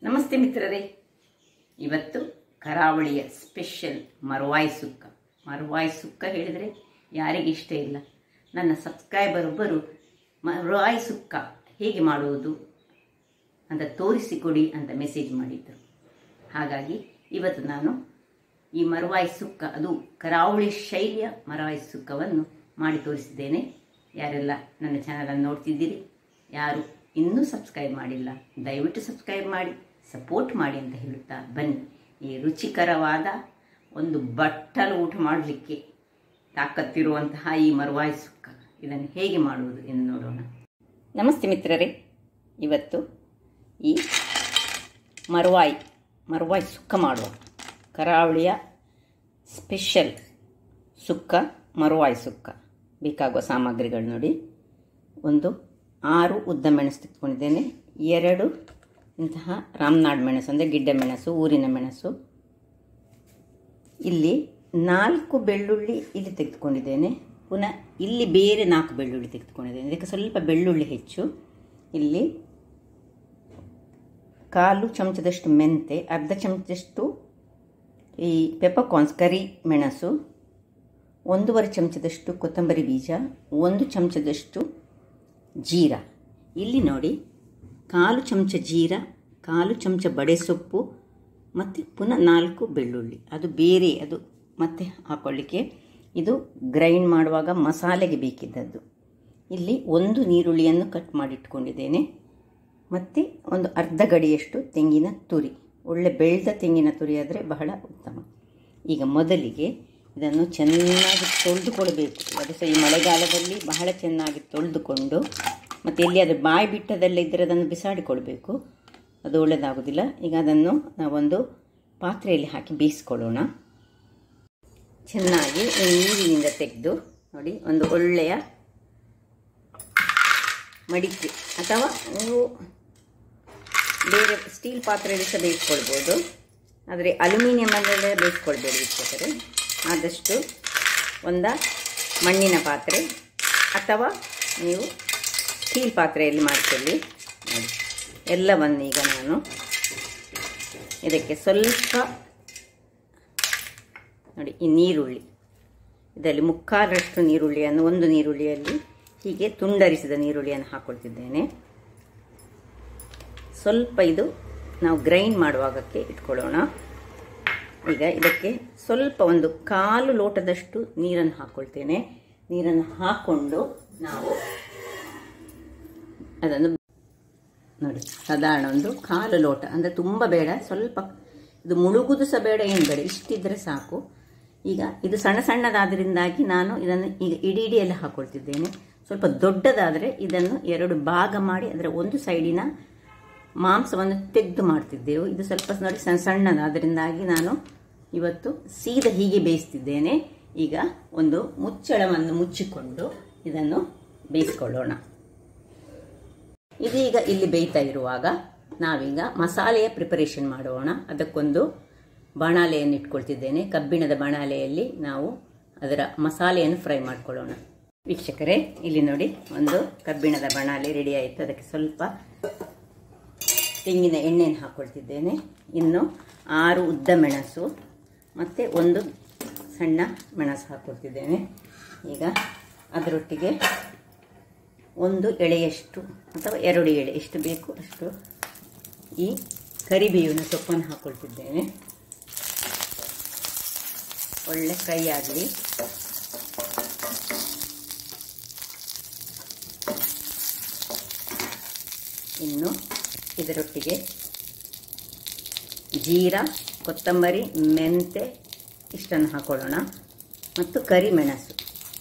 ನಮಸ್ತೆ ಮಿತ್ರರೇ, ಇವತ್ತು ಕರಾವಳಿಯ ಸ್ಪೆಷಲ್ ಮರ್ವಾಯಿ ಸುಕ್ಕ. ಮರ್ವಾಯಿ ಸುಕ್ಕ ಹೇಳಿದರೆ ಯಾರಿಗೆ ಇಷ್ಟ ಇಲ್ಲ? ನನ್ನ ಸಬ್ಸ್ಕ್ರೈಬರ್ ಒಬ್ಬರು ಮರ್ವಾಯಿ ಸುಕ್ಕ ಹೇಗೆ ಮಾಡುವುದು ಅಂತ ತೋರಿಸಿಕೊಡಿ ಅಂತ ಮೆಸೇಜ್ ಮಾಡಿದ್ದರು. ಹಾಗಾಗಿ ಇವತ್ತು ನಾನು ಈ ಮರ್ವಾಯಿ ಸುಕ್ಕ, ಅದು ಕರಾವಳಿ ಶೈಲಿಯ ಮರ್ವಾಯಿ ಸುಕ್ಕವನ್ನು ಮಾಡಿ ತೋರಿಸಿದ್ದೇನೆ. ಯಾರೆಲ್ಲ ನನ್ನ ಚಾನಲನ್ನು ನೋಡ್ತಿದ್ದೀರಿ, ಯಾರು ಇನ್ನೂ ಸಬ್ಸ್ಕ್ರೈಬ್ ಮಾಡಿಲ್ಲ, ದಯವಿಟ್ಟು ಸಬ್ಸ್ಕ್ರೈಬ್ ಮಾಡಿ ಸಪೋರ್ಟ್ ಮಾಡಿ ಅಂತ ಹೇಳುತ್ತಾ ಬನ್ನಿ ಈ ರುಚಿಕರವಾದ ಒಂದು ಬಟ್ಟಲು ಊಟ ಮಾಡಲಿಕ್ಕೆ ತಾಕತ್ತಿರುವಂತಹ ಈ ಮರ್ವಾಯಿ ಸುಕ್ಕ ಇದನ್ನು ಹೇಗೆ ಮಾಡುವುದು ಎಂದು ನೋಡೋಣ. ನಮಸ್ತೆ ಮಿತ್ರರೇ, ಇವತ್ತು ಈ ಮರ್ವಾಯಿ ಸುಕ್ಕ ಮಾಡುವ ಕರಾವಳಿಯ ಸ್ಪೆಷಲ್ ಸುಕ್ಕ ಮರ್ವಾಯಿ ಸುಕ್ಕ. ಬೇಕಾಗುವ ಸಾಮಗ್ರಿಗಳು ನೋಡಿ. ಒಂದು 6 ಉದ್ದ ಮೆಣಸು ತೆಗೆದುಕೊಂಡಿದ್ದೇನೆ. 2 ಇಂತಹ ರಾಮನಾಡ್ ಮೆಣಸು ಅಂದರೆ ಗಿಡ್ಡ ಮೆಣಸು, ಊರಿನ ಮೆಣಸು. ಇಲ್ಲಿ 4 ಬೆಳ್ಳುಳ್ಳಿ ಇಲ್ಲಿ ತೆಗೆದುಕೊಂಡಿದ್ದೇನೆ. ಪುನಃ ಇಲ್ಲಿ ಬೇರೆ 4 ಬೆಳ್ಳುಳ್ಳಿ ತೆಗೆದುಕೊಂಡಿದ್ದೇನೆ. ಇದಕ್ಕೆ ಸ್ವಲ್ಪ ಬೆಳ್ಳುಳ್ಳಿ ಹೆಚ್ಚು. ಇಲ್ಲಿ 1/4 ಚಮಚದಷ್ಟು ಮೆಂತೆ, ಅರ್ಧ ಚಮಚದಷ್ಟು ಈ ಪೆಪ್ಪರ್ಕಾರ್ನ್ಸ್ ಕರಿ ಮೆಣಸು, 1/2 ಚಮಚದಷ್ಟು ಕೊತ್ತಂಬರಿ ಬೀಜ, 1 ಚಮಚದಷ್ಟು ಜೀರಾ. ಇಲ್ಲಿ ನೋಡಿ 1/4 ಚಮಚ ಜೀರಾ, 1/4 ಚಮಚ ಬಡೆಸೊಪ್ಪು ಮತ್ತು ಪುನಃ 4 ಬೆಳ್ಳುಳ್ಳಿ. ಅದು ಬೇರೆ, ಅದು ಮತ್ತೆ ಹಾಕೊಳ್ಳಿಕ್ಕೆ, ಇದು ಗ್ರೈಂಡ್ ಮಾಡುವಾಗ ಮಸಾಲೆಗೆ ಬೇಕಿದ್ದದ್ದು. ಇಲ್ಲಿ 1 ನೀರುಳ್ಳಿಯನ್ನು ಕಟ್ ಮಾಡಿಟ್ಕೊಂಡಿದ್ದೇನೆ ಮತ್ತು ಒಂದು ಅರ್ಧ ಗಡಿಯಷ್ಟು ತೆಂಗಿನ ತುರಿ. ಒಳ್ಳೆ ಬೆಳೆದ ತೆಂಗಿನ ತುರಿ ಆದರೆ ಬಹಳ ಉತ್ತಮ. ಈಗ ಮೊದಲಿಗೆ ಇದನ್ನು ಚೆನ್ನಾಗಿ ತೊಳೆದುಕೊಳ್ಬೇಕು. ಅದು ಸಹ ಈ ಮಳೆಗಾಲದಲ್ಲಿ ಬಹಳ ಚೆನ್ನಾಗಿ ತೊಳೆದುಕೊಂಡು, ಮತ್ತು ಎಲ್ಲಿ ಅದು ಬಾಯಿ ಬಿಟ್ಟದೆಲ್ಲ ಇದ್ದರೆ ಅದನ್ನು ಬಿಸಾಡಿಕೊಳ್ಬೇಕು, ಅದು ಒಳ್ಳೆಯದಾಗೋದಿಲ್ಲ. ಈಗ ಅದನ್ನು ನಾವೊಂದು ಪಾತ್ರೆಯಲ್ಲಿ ಹಾಕಿ ಬೇಯಿಸ್ಕೊಳ್ಳೋಣ. ಚೆನ್ನಾಗಿ ನೀರಿನಿಂದ ತೆಗೆದು ನೋಡಿ, ಒಂದು ಒಳ್ಳೆಯ ಮಡಿಕೆ ಅಥವಾ ನೀವು ಬೇರೆ ಸ್ಟೀಲ್ ಪಾತ್ರೆಯಲ್ಲಿ ಸಹ ಬೇಯಿಸ್ಕೊಳ್ಬೋದು, ಆದರೆ ಅಲ್ಯೂಮಿನಿಯಮಲ್ಲೇ ಬೇಯಿಸ್ಕೊಳ್ಬೇಡಿ ವೀಕ್ಷಕರೇ. ಆದಷ್ಟು ಒಂದು ಮಣ್ಣಿನ ಪಾತ್ರೆ ಅಥವಾ ನೀವು ಸ್ಟೀಲ್ ಪಾತ್ರೆಯಲ್ಲಿ ಮಾಡ್ಕೊಳ್ಳಿ. ನೋಡಿ, ಎಲ್ಲವನ್ನು ಈಗ ನಾನು ಇದಕ್ಕೆ ಸ್ವಲ್ಪ ನೋಡಿ, ಈ ನೀರುಳ್ಳಿ, ಇದರಲ್ಲಿ 3/4 ನೀರುಳ್ಳಿಯನ್ನು, ಒಂದು ನೀರುಳ್ಳಿಯಲ್ಲಿ ಹೀಗೆ ತುಂಡರಿಸಿದ ನೀರುಳ್ಳಿಯನ್ನು ಹಾಕ್ಕೊಳ್ತಿದ್ದೇನೆ. ಸ್ವಲ್ಪ ಇದು ನಾವು ಗ್ರೈಂಡ್ ಮಾಡುವಾಗಕ್ಕೆ ಇಟ್ಕೊಳ್ಳೋಣ. ಈಗ ಇದಕ್ಕೆ ಸ್ವಲ್ಪ ಒಂದು 1/4 ಲೋಟದಷ್ಟು ನೀರನ್ನು ಹಾಕ್ಕೊಳ್ತೇನೆ. ನೀರನ್ನು ಹಾಕ್ಕೊಂಡು ನಾವು ಅದನ್ನು ನೋಡಿ, ಸಾಧಾರಣ ಒಂದು 1/4 ಲೋಟ, ಅಂದರೆ ತುಂಬ ಬೇಡ, ಸ್ವಲ್ಪ ಇದು ಮುಳುಗುದು ಸಹ ಬೇಡ, ಏನು ಬೇಡ, ಇಷ್ಟಿದ್ರೆ ಸಾಕು. ಈಗ ಇದು ಸಣ್ಣ ಸಣ್ಣದಾದ್ರಿಂದಾಗಿ ನಾನು ಇದನ್ನು ಈಗ ಇಡೀಡಿಯಲ್ಲಿ ಹಾಕ್ಕೊಳ್ತಿದ್ದೇನೆ. ಸ್ವಲ್ಪ ದೊಡ್ಡದಾದರೆ ಇದನ್ನು 2 ಭಾಗ ಮಾಡಿ ಅದರ ಒಂದು ಸೈಡಿನ ಮಾಂಸವನ್ನು ತೆಗೆದು ಮಾಡ್ತಿದ್ದೆವು. ಇದು ಸ್ವಲ್ಪ ನೋಡಿ ಸಣ್ಣ ಸಣ್ಣದಾದ್ರಿಂದಾಗಿ ನಾನು ಇವತ್ತು ಸೀದಾ ಹೀಗೆ ಬೇಯಿಸ್ತಿದ್ದೇನೆ. ಈಗ ಒಂದು ಮುಚ್ಚಳವನ್ನು ಮುಚ್ಚಿಕೊಂಡು ಇದನ್ನು ಬೇಯಿಸ್ಕೊಳ್ಳೋಣ. ಇದೀಗ ಇಲ್ಲಿ ಬೇಯ್ತಾ ಇರುವಾಗ ನಾವೀಗ ಮಸಾಲೆಯ ಪ್ರಿಪರೇಷನ್ ಮಾಡೋಣ. ಅದಕ್ಕೊಂದು ಬಾಣಲೆಯನ್ನು ಇಟ್ಕೊಳ್ತಿದ್ದೇನೆ. ಕಬ್ಬಿಣದ ಬಾಣಲೆಯಲ್ಲಿ ನಾವು ಅದರ ಮಸಾಲೆಯನ್ನು ಫ್ರೈ ಮಾಡ್ಕೊಳ್ಳೋಣ. ವೀಕ್ಷಕರೇ, ಇಲ್ಲಿ ನೋಡಿ, ಒಂದು ಕಬ್ಬಿಣದ ಬಾಣಲೆ ರೆಡಿ ಆಯಿತು. ಅದಕ್ಕೆ ಸ್ವಲ್ಪ ತೆಂಗಿನ ಎಣ್ಣೆಯನ್ನು ಹಾಕ್ಕೊಳ್ತಿದ್ದೇನೆ. ಇನ್ನು 6 ಉದ್ದ ಮೆಣಸು ಮತ್ತು 1 ಸಣ್ಣ ಮೆಣಸು ಹಾಕ್ಕೊಳ್ತಿದ್ದೇನೆ. ಈಗ ಅದರೊಟ್ಟಿಗೆ 1 ಎಳೆಯಷ್ಟು ಅಥವಾ 2 ಎಳೆ, ಎಷ್ಟು ಬೇಕು ಅಷ್ಟು ಈ ಕರಿಬೇವಿನ ಸೊಪ್ಪನ್ನು ಹಾಕ್ಕೊಳ್ತಿದ್ದೇನೆ. ಒಳ್ಳೆ ಫ್ರೈ ಆಗಲಿ. ಇನ್ನು ಇದರೊಟ್ಟಿಗೆ ಜೀರಾ, ಕೊತ್ತಂಬರಿ, ಮೆಂತೆ ಇಷ್ಟನ್ನು ಹಾಕೊಳ್ಳೋಣ ಮತ್ತು ಕರಿಮೆಣಸು,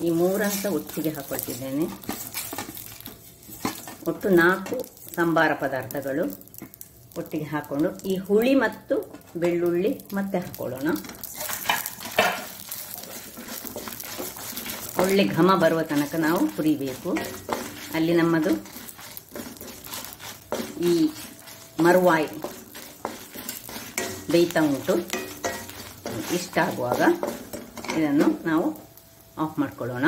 ಈ 3 ಒಟ್ಟಿಗೆ ಹಾಕ್ಕೊಳ್ತಿದ್ದೇನೆ. ಒಟ್ಟು 4 ಸಂಬಾರ ಪದಾರ್ಥಗಳು ಒಟ್ಟಿಗೆ ಹಾಕ್ಕೊಂಡು ಈ ಹುಳಿ ಮತ್ತು ಬೆಳ್ಳುಳ್ಳಿ ಮತ್ತೆ ಹಾಕೊಳ್ಳೋಣ. ಒಳ್ಳೆ ಘಮ ಬರುವ ತನಕ ನಾವು ಹುರಿಬೇಕು. ಅಲ್ಲಿ ನಮ್ಮದು ಈ ಮರ್ವಾಯಿ ಬೇಯ್ತಾ ಉಂಟು. ಇಷ್ಟ ಆಗುವಾಗ ಇದನ್ನು ನಾವು ಆಫ್ ಮಾಡ್ಕೊಳ್ಳೋಣ.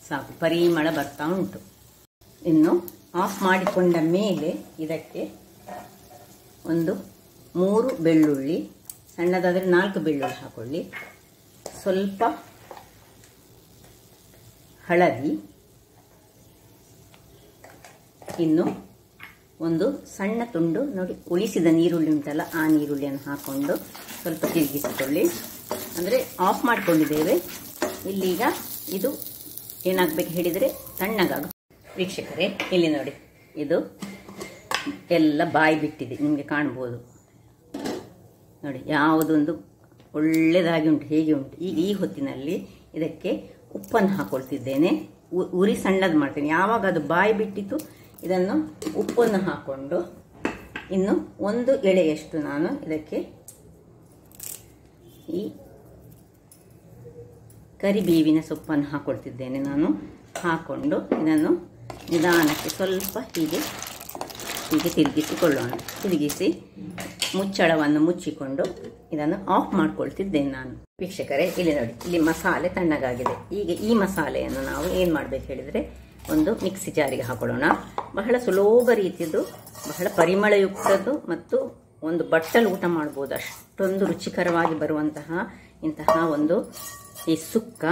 ಸಾಕು, ಪರಿಮಳ ಬರ್ತಾ ಉಂಟು. ಇನ್ನು ಆಫ್ ಮಾಡಿಕೊಂಡ ಮೇಲೆ ಇದಕ್ಕೆ ಒಂದು 3 ಬೆಳ್ಳುಳ್ಳಿ, ಸಣ್ಣದಾದರೆ 4 ಬೆಳ್ಳುಳ್ಳಿ ಹಾಕೊಳ್ಳಿ. ಸ್ವಲ್ಪ ಹಳದಿ, ಇನ್ನು ಒಂದು ಸಣ್ಣ ತುಂಡು ನೋಡಿ ಉಳಿಸಿದ ನೀರುಳ್ಳಿ ಉಂಟಲ್ಲ, ಆ ನೀರುಳ್ಳಿಯನ್ನು ಹಾಕೊಂಡು ಸ್ವಲ್ಪ ತಿರುಗಿಸಿಕೊಳ್ಳಿ. ಅಂದರೆ ಆಫ್ ಮಾಡಿಕೊಂಡಿದ್ದೇವೆ. ಇಲ್ಲೀಗ ಇದು ಏನಾಗಬೇಕು ಹೇಳಿದರೆ ತಣ್ಣಗಾಗ. ವೀಕ್ಷಕರೇ, ಇಲ್ಲಿ ನೋಡಿ, ಇದು ಎಲ್ಲ ಬಾಯಿ ಬಿಟ್ಟಿದೆ, ನಿಮಗೆ ಕಾಣ್ಬೋದು ನೋಡಿ, ಯಾವುದೊಂದು ಒಳ್ಳೆಯದಾಗಿ ಉಂಟು, ಹೇಗೆ ಉಂಟು. ಈಗ ಈ ಹೊತ್ತಿನಲ್ಲಿ ಇದಕ್ಕೆ ಉಪ್ಪನ್ನು ಹಾಕೊಳ್ತಿದ್ದೇನೆ. ಉರಿ ಸಣ್ಣದು ಮಾಡ್ತೇನೆ. ಯಾವಾಗ ಅದು ಬಾಯಿ ಬಿಟ್ಟಿತ್ತು ಇದನ್ನು ಉಪ್ಪನ್ನು ಹಾಕ್ಕೊಂಡು ಇನ್ನು 1 ಎಳೆಯಷ್ಟು ನಾನು ಇದಕ್ಕೆ ಈ ಕರಿಬೇವಿನ ಸೊಪ್ಪನ್ನು ಹಾಕೊಳ್ತಿದ್ದೇನೆ. ನಾನು ಹಾಕೊಂಡು ಇದನ್ನು ನಿಧಾನಕ್ಕೆ ಸ್ವಲ್ಪ ಹೀಗೆ ತಿರುಗಿಸಿಕೊಳ್ಳೋಣ. ತಿರುಗಿಸಿ ಮುಚ್ಚಳವನ್ನು ಮುಚ್ಚಿಕೊಂಡು ಇದನ್ನು ಆಫ್ ಮಾಡ್ಕೊಳ್ತಿದ್ದೇನೆ ನಾನು. ವೀಕ್ಷಕರೇ, ಇಲ್ಲಿ ನೋಡಿ, ಇಲ್ಲಿ ಮಸಾಲೆ ತಣ್ಣಗಾಗಿದೆ. ಈಗ ಈ ಮಸಾಲೆಯನ್ನು ನಾವು ಏನು ಮಾಡಬೇಕು ಹೇಳಿದರೆ ಒಂದು ಮಿಕ್ಸಿ ಜಾರಿಗೆ ಹಾಕೊಳ್ಳೋಣ. ಬಹಳ ಸುಲಭ ರೀತಿಯದು, ಬಹಳ ಪರಿಮಳಯುಕ್ತದ್ದು ಮತ್ತು ಒಂದು ಬಟ್ಟಲು ಊಟ ಮಾಡ್ಬೋದು, ಅಷ್ಟೊಂದು ರುಚಿಕರವಾಗಿ ಬರುವಂತಹ ಇಂತಹ ಒಂದು ಈ ಸುಕ್ಕ,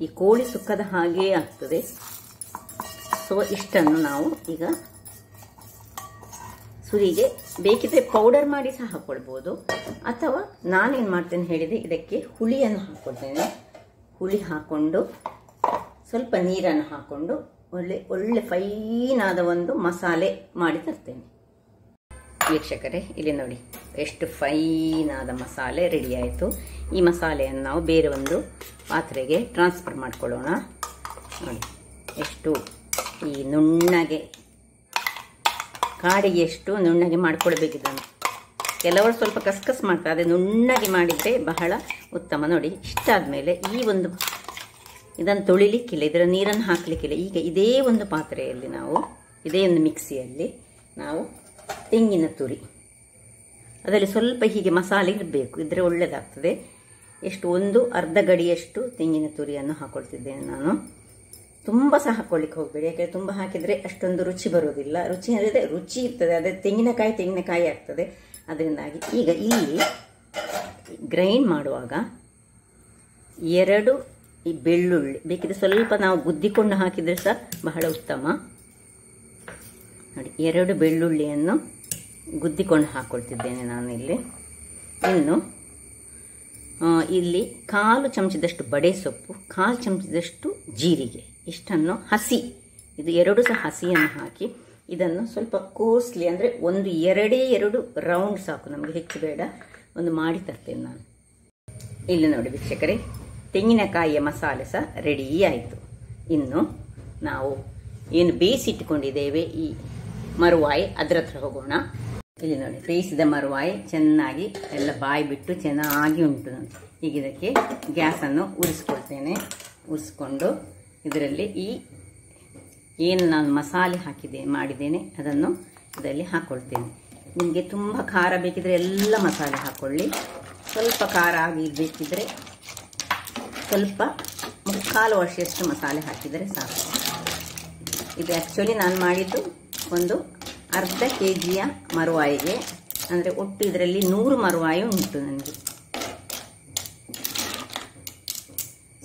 ಈ ಕೋಳಿ ಸುಕ್ಕದ ಹಾಗೇ ಆಗ್ತದೆ. ಸೊ ಇಷ್ಟನ್ನು ನಾವು ಈಗ ಸುರಿಗೆ ಬೇಕಿದ್ರೆ ಪೌಡರ್ ಮಾಡಿ ಸಹ ಹಾಕೊಳ್ಬೋದು, ಅಥವಾ ನಾನೇನು ಮಾಡ್ತೇನೆ ಹೇಳಿದೆ, ಇದಕ್ಕೆ ಹುಳಿಯನ್ನು ಹಾಕೊಳ್ತೇನೆ. ಹುಳಿ ಹಾಕೊಂಡು ಸ್ವಲ್ಪ ನೀರನ್ನು ಹಾಕೊಂಡು ಒಳ್ಳೆ ಫೈನಾದ ಒಂದು ಮಸಾಲೆ ಮಾಡಿ ತರ್ತೇನೆ. ವೀಕ್ಷಕರೇ, ಇಲ್ಲಿ ನೋಡಿ ಎಷ್ಟು ಫೈನಾದ ಮಸಾಲೆ ರೆಡಿ ಆಯಿತು. ಈ ಮಸಾಲೆಯನ್ನು ನಾವು ಬೇರೆ ಒಂದು ಪಾತ್ರೆಗೆ ಟ್ರಾನ್ಸ್ಫರ್ ಮಾಡ್ಕೊಳ್ಳೋಣ. ನೋಡಿ ಎಷ್ಟು ಈ ನುಣ್ಣಗೆ, ಕಾಡಿಗೆ ಎಷ್ಟು ನುಣ್ಣಗೆ ಮಾಡ್ಕೊಳ್ಬೇಕಿದ್ದನ್ನು. ಕೆಲವರು ಸ್ವಲ್ಪ ಕಸ್ಕಸ್ ಮಾಡ್ತಾರೆ, ಅದೇ ನುಣ್ಣಗೆ ಮಾಡಿದರೆ ಬಹಳ ಉತ್ತಮ. ನೋಡಿ, ಇಷ್ಟಾದಮೇಲೆ ಈ ಒಂದು ಇದನ್ನು ತೊಳಿಲಿಕ್ಕಿಲ್ಲ, ಇದರ ನೀರನ್ನು ಹಾಕಲಿಕ್ಕಿಲ್ಲ. ಈಗ ಇದೇ ಒಂದು ಪಾತ್ರೆಯಲ್ಲಿ ನಾವು, ಇದೇ ಒಂದು ಮಿಕ್ಸಿಯಲ್ಲಿ ನಾವು ತೆಂಗಿನ ತುರಿ, ಅದರಲ್ಲಿ ಸ್ವಲ್ಪ ಹೀಗೆ ಮಸಾಲೆ ಇರಬೇಕು, ಇದ್ರೆ ಒಳ್ಳೆಯದಾಗ್ತದೆ. ಎಷ್ಟು ಒಂದು ಅರ್ಧ ಗಡಿಯಷ್ಟು ತೆಂಗಿನ ತುರಿಯನ್ನು ಹಾಕೊಳ್ತಿದ್ದೇನೆ ನಾನು. ತುಂಬ ಸಹ ಹಾಕೊಳ್ಳಿಕ್ಕೆ ಹೋಗಬೇಡಿ, ಯಾಕೆಂದರೆ ತುಂಬ ಹಾಕಿದರೆ ಅಷ್ಟೊಂದು ರುಚಿ ಬರೋದಿಲ್ಲ. ರುಚಿ ಅಂದರೆ ರುಚಿ ಇರ್ತದೆ, ಅದೇ ತೆಂಗಿನಕಾಯಿ ಆಗ್ತದೆ. ಅದರಿಂದಾಗಿ ಈಗ ಇಲ್ಲಿ ಗ್ರೈಂಡ್ ಮಾಡುವಾಗ 2 ಈ ಬೆಳ್ಳುಳ್ಳಿ, ಬೇಕಿದ್ರೆ ಸ್ವಲ್ಪ ನಾವು ಗುದ್ದಿಕೊಂಡು ಹಾಕಿದರೆ ಸಹ ಬಹಳ ಉತ್ತಮ. ನೋಡಿ, 2 ಬೆಳ್ಳುಳ್ಳಿಯನ್ನು ಗುದ್ದಿಕೊಂಡು ಹಾಕ್ಕೊಳ್ತಿದ್ದೇನೆ ನಾನು ಇಲ್ಲಿ. ಇನ್ನು ಇಲ್ಲಿ 1/4 ಚಮಚದಷ್ಟು ಬಡೆ ಸೊಪ್ಪು, 1/4 ಚಮಚದಷ್ಟು ಜೀರಿಗೆ, ಇಷ್ಟನ್ನು ಹಸಿ, ಇದು 2 ಸಹ ಹಸಿಯನ್ನು ಹಾಕಿ ಇದನ್ನು ಸ್ವಲ್ಪ ಕೋಸ್ಲಿ, ಅಂದರೆ 2 ರೌಂಡ್ ಸಾಕು, ನಮಗೆ ಹೆಚ್ಚು ಬೇಡ, ಒಂದು ಮಾಡಿ ತರ್ತೇನೆ ನಾನು. ಇಲ್ಲಿ ನೋಡಿ ವೀಕ್ಷಕರೇ, ತೆಂಗಿನಕಾಯಿಯ ಮಸಾಲೆ ಸಹ ರೆಡಿ ಆಯಿತು. ಇನ್ನು ನಾವು ಏನು ಬೇಯಿಸಿಟ್ಟುಕೊಂಡಿದ್ದೇವೆ ಈ ಮರುವಾಯಿ, ಅದರ ಹತ್ರ ಹೋಗೋಣ. ಇಲ್ಲಿ ನೋಡಿ, ಬೇಯಿಸಿದ ಮರುವಾಯಿ ಚೆನ್ನಾಗಿ ಎಲ್ಲ ಬಾಯಿ ಬಿಟ್ಟು ಚೆನ್ನಾಗಿ ಉಂಟು. ಈಗ ಇದಕ್ಕೆ ಗ್ಯಾಸನ್ನು ಉರಿಸ್ಕೊಳ್ತೇನೆ. ಉರಿಸ್ಕೊಂಡು ಇದರಲ್ಲಿ ಈ ಏನು ನಾನು ಮಸಾಲೆ ಮಾಡಿದ್ದೇನೆ ಅದನ್ನು ಇದರಲ್ಲಿ ಹಾಕ್ಕೊಳ್ತೇನೆ. ನಿಮಗೆ ತುಂಬ ಖಾರ ಬೇಕಿದ್ರೆ ಎಲ್ಲ ಮಸಾಲೆ ಹಾಕ್ಕೊಳ್ಳಿ. ಸ್ವಲ್ಪ ಖಾರ ಆಗಿ ಬೇಕಿದ್ರೆ ಸ್ವಲ್ಪ 3/4 ವರ್ಷದಷ್ಟು ಮಸಾಲೆ ಹಾಕಿದರೆ ಸಾಕು. ಇದು ಆ್ಯಕ್ಚುಲಿ ನಾನು ಮಾಡಿದ್ದು ಒಂದು ಅರ್ಧ kg ಮರುವಾಯಿಗೆ, ಅಂದರೆ ಒಟ್ಟು ಇದರಲ್ಲಿ 100 ಮರುವಾಯಿ ಉಂಟು ನನಗೆ.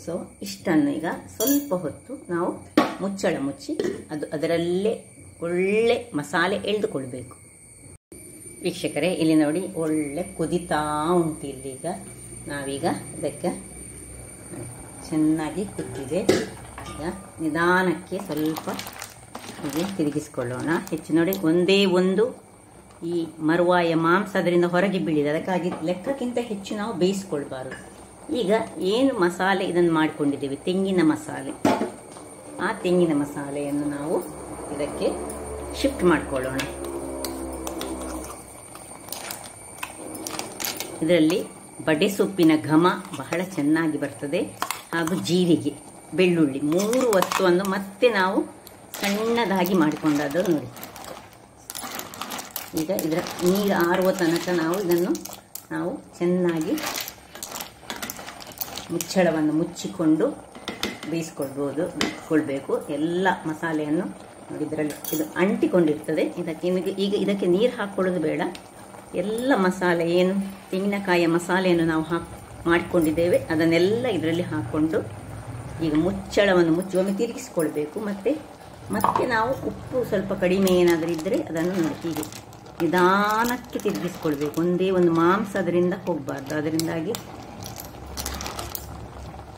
ಸೊ ಇಷ್ಟನ್ನು ಈಗ ಸ್ವಲ್ಪ ಹೊತ್ತು ನಾವು ಮುಚ್ಚಳ ಮುಚ್ಚಿ ಅದರಲ್ಲೇ ಒಳ್ಳೆ ಮಸಾಲೆ ಎಳೆದುಕೊಳ್ಬೇಕು. ವೀಕ್ಷಕರೇ, ಇಲ್ಲಿ ನೋಡಿ ಒಳ್ಳೆ ಕುದಿತಾ ಉಂಟು. ಇಲ್ಲೀಗ ನಾವೀಗ ಇದಕ್ಕೆ ಚೆನ್ನಾಗಿ ಕುದ್ದಿದೆ. ಈಗ ನಿಧಾನಕ್ಕೆ ಸ್ವಲ್ಪ ಹೀಗೆ ತಿರುಗಿಸಿಕೊಳ್ಳೋಣ. ಹೆಚ್ಚು ನೋಡಿ, ಒಂದೇ ಒಂದು ಈ ಮರುವಾಯ ಮಾಂಸ ಅದರಿಂದ ಹೊರಗೆ ಬೀಳಿದೆ, ಅದಕ್ಕಾಗಿ ಲೆಕ್ಕಕ್ಕಿಂತ ಹೆಚ್ಚು ನಾವು ಬೇಯಿಸ್ಕೊಳ್ಬಾರ್ದು. ಈಗ ಏನು ಮಸಾಲೆ ಇದನ್ನು ಮಾಡಿಕೊಂಡಿದ್ದೇವೆ, ತೆಂಗಿನ ಮಸಾಲೆ, ಆ ತೆಂಗಿನ ಮಸಾಲೆಯನ್ನು ನಾವು ಇದಕ್ಕೆ ಶಿಫ್ಟ್ ಮಾಡಿಕೊಳ್ಳೋಣ. ಇದರಲ್ಲಿ ಬಡೆ ಸೊಪ್ಪಿನ ಘಮ ಬಹಳ ಚೆನ್ನಾಗಿ ಬರ್ತದೆ, ಹಾಗೂ ಜೀರಿಗೆ, ಬೆಳ್ಳುಳ್ಳಿ 3 ವಸ್ತುವನ್ನು ಮತ್ತೆ ನಾವು ಸಣ್ಣದಾಗಿ ಮಾಡಿಕೊಂಡದ್ದು ನೋಡಿ. ಈಗ ಇದರ ನೀರು ಆರುವ ತನಕ ನಾವು ಚೆನ್ನಾಗಿ ಮುಚ್ಚಳವನ್ನು ಮುಚ್ಚಿಕೊಂಡು ಬೇಯಿಸ್ಕೊಳ್ಬೇಕು. ಎಲ್ಲ ಮಸಾಲೆಯನ್ನು ನೋಡಿ, ಇದರಲ್ಲಿ ಇದು ಅಂಟಿಕೊಂಡಿರ್ತದೆ. ಈಗ ಇದಕ್ಕೆ ನೀರು ಹಾಕ್ಕೊಳ್ಳೋದು ಬೇಡ, ಎಲ್ಲ ಮಸಾಲೆ ಏನು ತೆಂಗಿನಕಾಯಿಯ ಮಸಾಲೆಯನ್ನು ನಾವು ಮಾಡಿಕೊಂಡಿದ್ದೇವೆ ಅದನ್ನೆಲ್ಲ ಇದರಲ್ಲಿ ಹಾಕ್ಕೊಂಡು ಈಗ ಮುಚ್ಚಳವನ್ನು ಒಮ್ಮೆ ತಿರುಗಿಸ್ಕೊಳ್ಬೇಕು. ಮತ್ತೆ ನಾವು ಉಪ್ಪು ಸ್ವಲ್ಪ ಕಡಿಮೆ ಏನಾದರೂ ಇದ್ದರೆ ಅದನ್ನು ನೋಡಿ ಹೀಗೆ ನಿಧಾನಕ್ಕೆ ತಿರುಗಿಸ್ಕೊಳ್ಬೇಕು. ಒಂದೇ ಒಂದು ಮಾಂಸ ಅದರಿಂದ ಹೋಗಬಾರ್ದು, ಅದರಿಂದಾಗಿ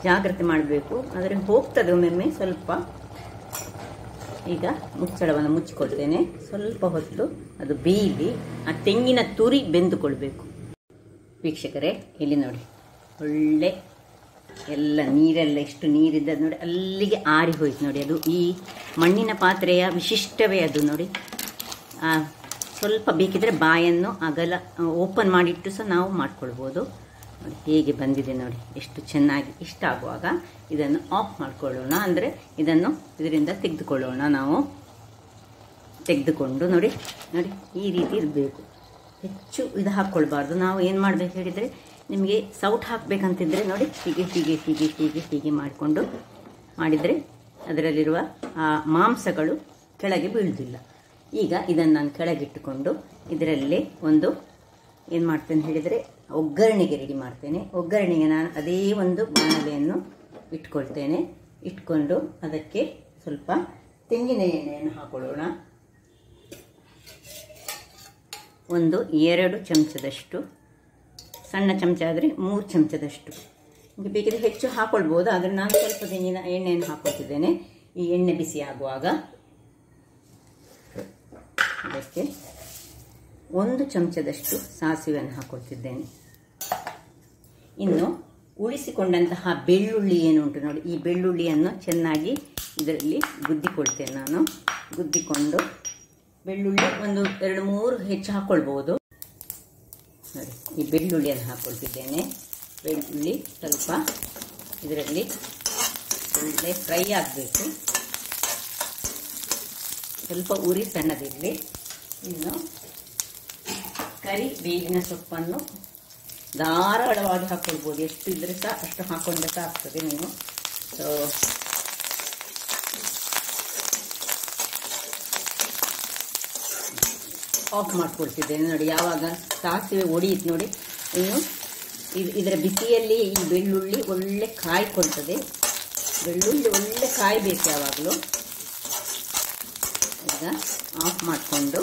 ಜಾಗ್ರತೆ ಮಾಡಬೇಕು. ಆದರೆ ಹೋಗ್ತದೆ ಒಮ್ಮೊಮ್ಮೆ ಸ್ವಲ್ಪ. ಈಗ ಮುಚ್ಚಳವನ್ನು ಮುಚ್ಚಿಕೊಳ್ತೇನೆ. ಸ್ವಲ್ಪ ಹೊತ್ತು ಅದು ಬೇಯಲಿ, ಆ ತೆಂಗಿನ ತುರಿ ಬೆಂದುಕೊಳ್ಬೇಕು. ವೀಕ್ಷಕರೇ, ಇಲ್ಲಿ ನೋಡಿ ಒಳ್ಳೆ ಎಲ್ಲ ನೀರೆಲ್ಲ ಎಷ್ಟು ನೀರಿದ್ದದ್ದು ನೋಡಿ, ಅಲ್ಲಿಗೆ ಆರಿ ಹೋಯ್ತು ನೋಡಿ. ಅದು ಈ ಮಣ್ಣಿನ ಪಾತ್ರೆಯ ವಿಶಿಷ್ಟವೇ ಅದು ನೋಡಿ. ಸ್ವಲ್ಪ ಬೇಕಿದ್ರೆ ಬಾಯನ್ನು ಅಗಲ ಓಪನ್ ಮಾಡಿಟ್ಟು ಸಹ ನಾವು ಮಾಡ್ಕೊಳ್ಬೋದು. ನೋಡಿ ಹೇಗೆ ಬಂದಿದೆ ನೋಡಿ, ಎಷ್ಟು ಚೆನ್ನಾಗಿ. ಇಷ್ಟ ಆಗುವಾಗ ಇದನ್ನು ಆಫ್ ಮಾಡ್ಕೊಳ್ಳೋಣ, ಅಂದರೆ ಇದನ್ನು ಇದರಿಂದ ತೆಗೆದುಕೊಳ್ಳೋಣ. ನಾವು ತೆಗೆದುಕೊಂಡು ನೋಡಿ ಈ ರೀತಿ ಇರಬೇಕು. ಹೆಚ್ಚು ಇದು ಹಾಕ್ಕೊಳ್ಬಾರ್ದು. ನಾವು ಏನು ಮಾಡಬೇಕು ಹೇಳಿದರೆ, ನಿಮಗೆ ಸೌಟ್ ಹಾಕಬೇಕಂತಿದ್ರೆ ನೋಡಿ ಹೀಗೆ ಹೀಗೆ ಹೀಗೆ ಹೀಗೆ ಹೀಗೆ ಮಾಡಿಕೊಂಡು ಮಾಡಿದರೆ ಅದರಲ್ಲಿರುವ ಆ ಮಾಂಸಗಳು ಕೆಳಗೆ ಬೀಳುವುದಿಲ್ಲ. ಈಗ ಇದನ್ನು ನಾನು ಕೆಳಗಿಟ್ಟುಕೊಂಡು ಇದರಲ್ಲಿ ಒಂದು ಏನು ಮಾಡ್ತೇನೆ ಹೇಳಿದರೆ ಒಗ್ಗರಣೆಗೆ ರೆಡಿ ಮಾಡ್ತೇನೆ. ಒಗ್ಗರಣೆಗೆ ನಾನು ಅದೇ ಒಂದು ಬಾಣಲೆಯನ್ನು ಇಟ್ಕೊಳ್ತೇನೆ. ಇಟ್ಕೊಂಡು ಅದಕ್ಕೆ ಸ್ವಲ್ಪ ತೆಂಗಿನ ಎಣ್ಣೆಯನ್ನು ಹಾಕೊಳ್ಳೋಣ. ಒಂದು 2 ಚಮಚದಷ್ಟು, ಸಣ್ಣ ಚಮಚ ಆದರೆ 3 ಚಮಚದಷ್ಟು. ನಿಮಗೆ ಬೇಕಿದ್ರೆ ಹೆಚ್ಚು ಹಾಕೊಳ್ಬೋದು, ಆದರೆ ನಾನು ಸ್ವಲ್ಪ ತೆಂಗಿನ ಎಣ್ಣೆಯನ್ನು ಹಾಕೊಳ್ತಿದ್ದೇನೆ. ಈ ಎಣ್ಣೆ ಬಿಸಿ ಆಗುವಾಗ ಅದಕ್ಕೆ 1 ಚಮಚದಷ್ಟು ಸಾಸಿವೆಯನ್ನು ಹಾಕೊಳ್ತಿದ್ದೇನೆ. ಇನ್ನು ಉಳಿಸಿಕೊಂಡಂತಹ ಬೆಳ್ಳುಳ್ಳಿ ಏನುಂಟು ನೋಡಿ, ಈ ಬೆಳ್ಳುಳ್ಳಿಯನ್ನು ಚೆನ್ನಾಗಿ ಇದರಲ್ಲಿ ಗುದ್ದಿಕೊಳ್ತೇನೆ ನಾನು. ಗುದ್ದಿಕೊಂಡು ಬೆಳ್ಳುಳ್ಳಿ ಒಂದು 2-3 ಹೆಚ್ಚು ಹಾಕ್ಕೊಳ್ಬೋದು ನೋಡಿ. ಈ ಬೆಳ್ಳುಳ್ಳಿಯನ್ನು ಹಾಕ್ಕೊಳ್ತಿದ್ದೇನೆ. ಬೆಳ್ಳುಳ್ಳಿ ಸ್ವಲ್ಪ ಇದರಲ್ಲಿ ಒಳ್ಳೆ ಫ್ರೈ ಆಗಬೇಕು. ಸ್ವಲ್ಪ ಉರಿ ಸಣ್ಣದಿರಲಿ. ಇನ್ನು ಬೇವಿನ ಸೊಪ್ಪನ್ನು ಧಾರಾಳವಾಗಿ ಹಾಕ್ಕೊಳ್ಬೋದು. ಎಷ್ಟು ಇದ್ರೆ ಸಹ ಅಷ್ಟು ಹಾಕೊಂಡ್ರೆ ಸಾಕ್ತದೆ ನೀವು. ಸೊ ಆಫ್ ಮಾಡ್ಕೊಳ್ತಿದ್ದೇನೆ ನೋಡಿ. ಯಾವಾಗ ಸಾಸಿವೆ ಒಡೆಯಿತು ನೋಡಿ, ಇನ್ನು ಇದರ ಬಿಸಿಯಲ್ಲಿ ಈ ಬೆಳ್ಳುಳ್ಳಿ ಒಳ್ಳೆ ಕಾಯ್ಕೊಳ್ತದೆ. ಬೆಳ್ಳುಳ್ಳಿ ಒಳ್ಳೆ ಕಾಯಬೇಕು ಯಾವಾಗಲೂ. ಈಗ ಆಫ್ ಮಾಡಿಕೊಂಡು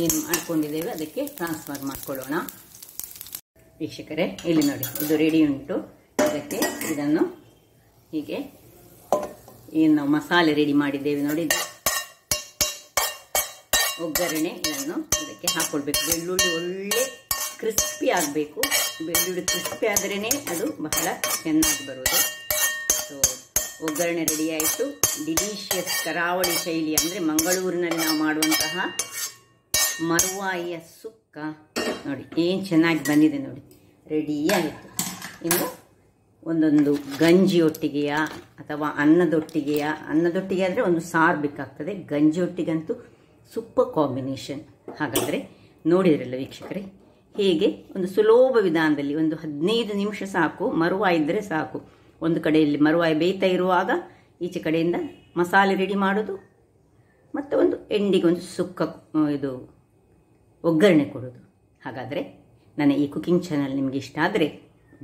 ಏನು ಮಾಡ್ಕೊಂಡಿದ್ದೇವೆ ಅದಕ್ಕೆ ಟ್ರಾನ್ಸ್ಫರ್ ಮಾಡ್ಕೊಳ್ಳೋಣ. ವೀಕ್ಷಕರೇ, ಇಲ್ಲಿ ನೋಡಿ ಇದು ರೆಡಿ ಉಂಟು. ಅದಕ್ಕೆ ಇದನ್ನು ಹೀಗೆ ಏನು ನಾವು ಮಸಾಲೆ ರೆಡಿ ಮಾಡಿದ್ದೇವೆ ನೋಡಿ, ಒಗ್ಗರಣೆ, ಇದನ್ನು ಇದಕ್ಕೆ ಹಾಕ್ಕೊಳ್ಬೇಕು. ಬೆಳ್ಳುಳ್ಳಿ ಒಳ್ಳೆ ಕ್ರಿಸ್ಪಿ ಆಗಬೇಕು. ಬೆಳ್ಳುಳ್ಳಿ ಕ್ರಿಸ್ಪಿ ಆದ್ರೇ ಅದು ಬಹಳ ಚೆನ್ನಾಗಿ ಬರೋದು. ಸೊ ಒಗ್ಗರಣೆ ರೆಡಿ ಆಯಿತು. ಡಿಲಿಷಿಯಸ್ ಕರಾವಳಿ ಶೈಲಿ, ಅಂದರೆ ಮಂಗಳೂರಿನಲ್ಲಿ ನಾವು ಮಾಡುವಂತಹ ಮರುವಾಯಿಯ ಸುಕ್ಕ ನೋಡಿ ಏನು ಚೆನ್ನಾಗಿ ಬಂದಿದೆ ನೋಡಿ, ರೆಡಿ ಆಯಿತು. ಇನ್ನು ಒಂದೊಂದು ಗಂಜಿಯೊಟ್ಟಿಗೆಯ ಅಥವಾ ಅನ್ನದೊಟ್ಟಿಗೆಯ, ಅನ್ನದೊಟ್ಟಿಗೆ ಆದರೆ ಒಂದು ಸಾರು ಬೇಕಾಗ್ತದೆ, ಗಂಜಿಯೊಟ್ಟಿಗಂತೂ ಸೂಪರ್ ಕಾಂಬಿನೇಷನ್. ಹಾಗಾದರೆ ನೋಡಿದ್ರಲ್ಲ ವೀಕ್ಷಕರೇ, ಹೇಗೆ ಒಂದು ಸುಲಭ ವಿಧಾನದಲ್ಲಿ ಒಂದು 15 ನಿಮಿಷ ಸಾಕು. ಮರುವಾಯಿ ಇದ್ದರೆ ಸಾಕು. ಒಂದು ಕಡೆಯಲ್ಲಿ ಮರುವಾಯಿ ಬೇಯ್ತಾ ಇರುವಾಗ ಈಚೆ ಕಡೆಯಿಂದ ಮಸಾಲೆ ರೆಡಿ ಮಾಡೋದು, ಮತ್ತು ಒಂದು ಎಂಡಿಗೆ ಒಂದು ಸುಕ್ಕ ಇದು ಒಗ್ಗರಣೆ ಕೊಡೋದು. ಹಾಗಾದರೆ ನನ್ನ ಈ ಕುಕಿಂಗ್ ಚಾನಲ್ ನಿಮಗೆ ಇಷ್ಟ ಆದರೆ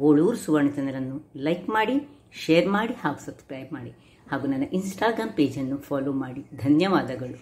ಬೋಳೂರು ಸುವರ್ಣ ಚಾನಲನ್ನು ಲೈಕ್ ಮಾಡಿ, ಶೇರ್ ಮಾಡಿ ಹಾಗೂ ಸಬ್ಸ್ಕ್ರೈಬ್ ಮಾಡಿ, ಹಾಗೂ ನನ್ನ ಇನ್ಸ್ಟಾಗ್ರಾಮ್ ಪೇಜನ್ನು ಫಾಲೋ ಮಾಡಿ. ಧನ್ಯವಾದಗಳು.